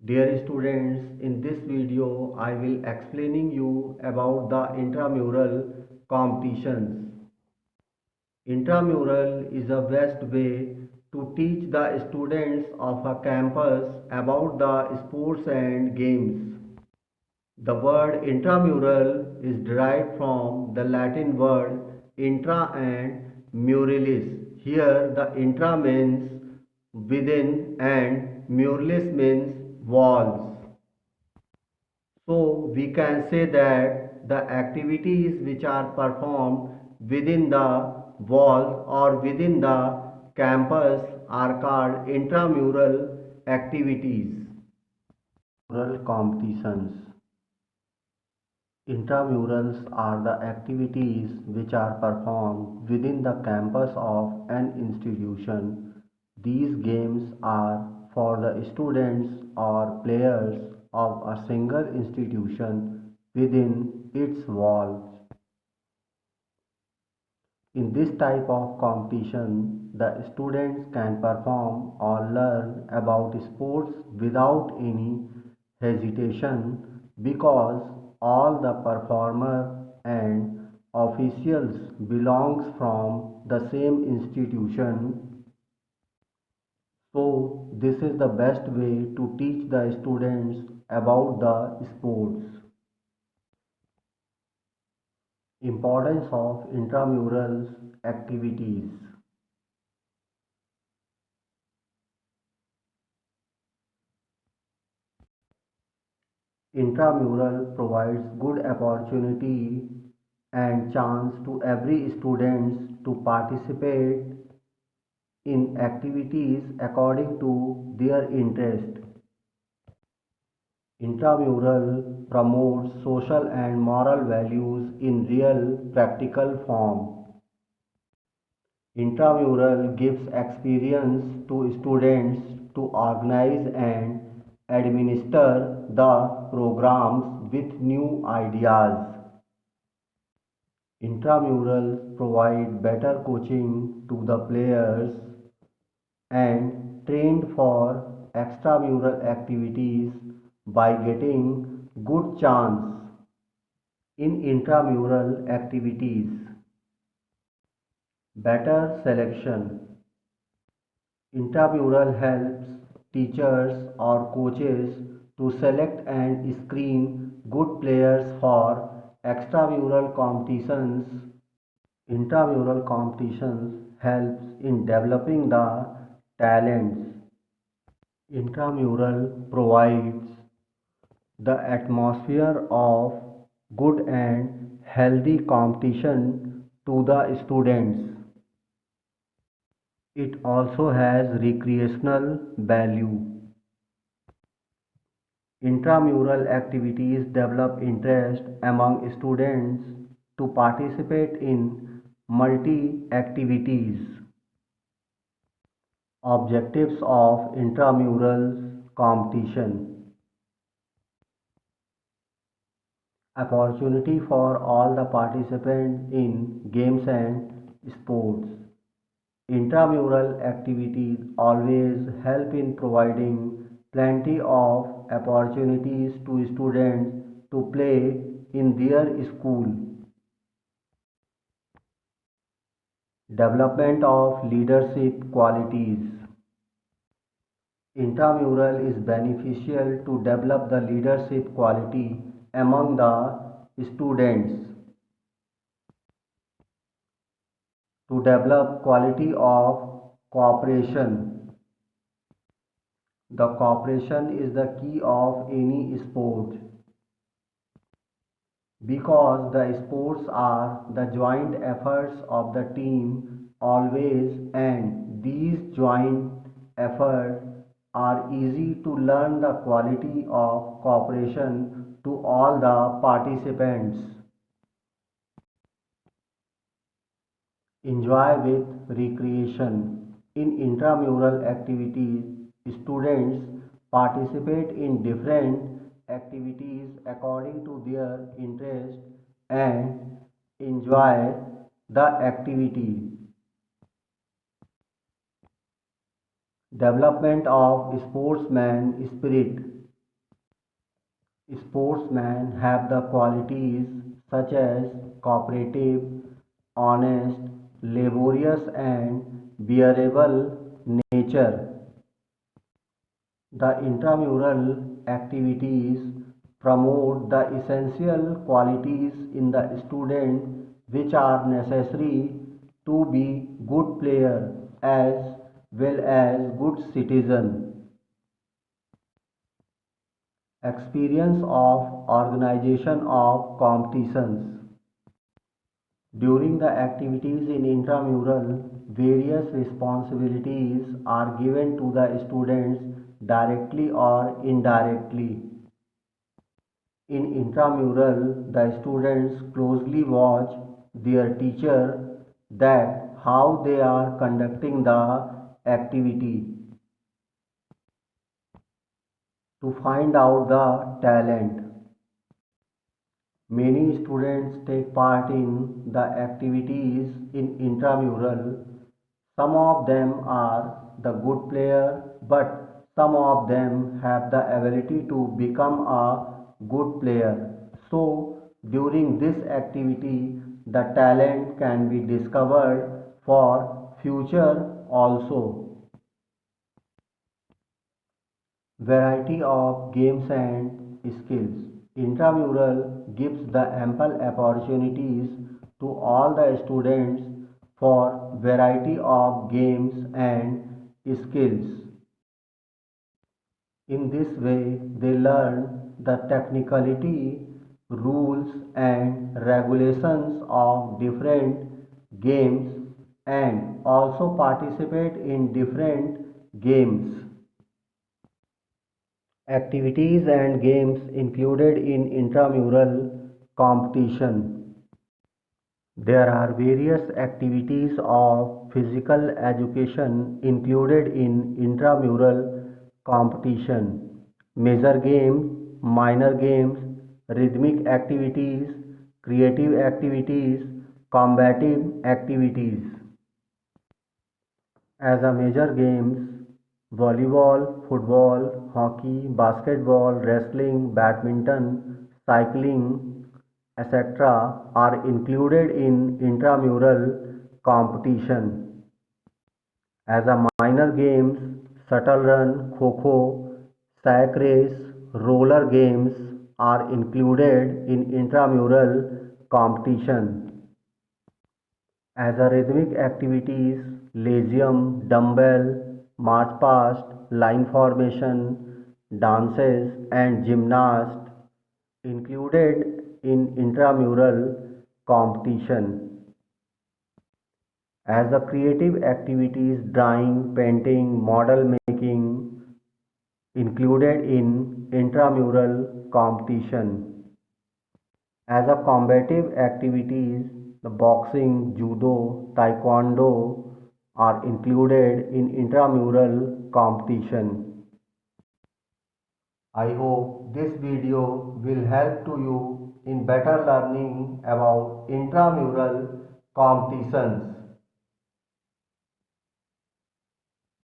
Dear students, in this video I will explaining you about the intramural competitions. Intramural is the best way to teach the students of a campus about the sports and games. The word intramural is derived from the Latin word intra and muralis. Here the intra means within and muralis means walls. So we can say that the activities which are performed within the walls or within the campus are called intramural activities. Mural competitions. Intramurals are the activities which are performed within the campus of an institution. These games are for the students or players of a single institution within its walls. In this type of competition, the students can perform or learn about sports without any hesitation because all the performer and officials belongs from the same institution. So this is the best way to teach the students about the sports. Importance of intramural activities. Intramural provides good opportunity and chance to every students to participate in activities according to their interest. Intramural promotes social and moral values in real practical form. Intramural gives experience to students to organize and administer the programs with new ideas. Intramurals provide better coaching to the players and trained for extramural activities by getting good chance in intramural activities. Better selection. Intramural helps teachers or coaches to select and screen good players for extramural competitions. Intramural competitions helps in developing the talents. Intramural provides the atmosphere of good and healthy competition to the students. It also has recreational value. Intramural activities develop interest among students to participate in multi-activities. Objectives of intramural competition. Opportunity for all the participants in games and sports. Intramural activities always help in providing plenty of opportunities to students to play in their school. Development of leadership qualities. Intramural is beneficial to develop the leadership quality among the students, to develop quality of cooperation. The cooperation is the key of any sport because the sports are the joint efforts of the team always, and these joint efforts are easy to learn the quality of cooperation to all the participants. Enjoy with recreation. In intramural activities, students participate in different activities according to their interest and enjoy the activity. Development of sportsman spirit. Sportsmen have the qualities such as cooperative, honest, laborious, and bearable nature. The intramural activities promote the essential qualities in the student which are necessary to be good player as well as good citizen. Experience of organization of competitions. During the activities in intramural, various responsibilities are given to the students directly or indirectly. In intramural, the students closely watch their teacher that how they are conducting the activity to find out the talent. Many students take part in the activities in intramural. Some of them are the good player, but some of them have the ability to become a good player. So, during this activity, the talent can be discovered for future also. Variety of games and skills. Intramural gives the ample opportunities to all the students for variety of games and skills. In this way, they learn the technicality, rules, and regulations of different games and also participate in different games. Activities and games included in intramural competition. There are various activities of physical education included in intramural competition. Major games, minor games, rhythmic activities, creative activities, combative activities. As a major games, volleyball, football, hockey, basketball, wrestling, badminton, cycling, etc. are included in intramural competition. As a minor games, shuttle run, kho-kho, sack race, roller games are included in intramural competition. As a rhythmic activities, legium, dumbbell, march past, line formation, dances and gymnast included in intramural competition. As a creative activities, drawing, painting, model making included in intramural competition. As a combative activities, the boxing, judo, taekwondo are included in intramural competition. I hope this video will help to you in better learning about intramural competitions.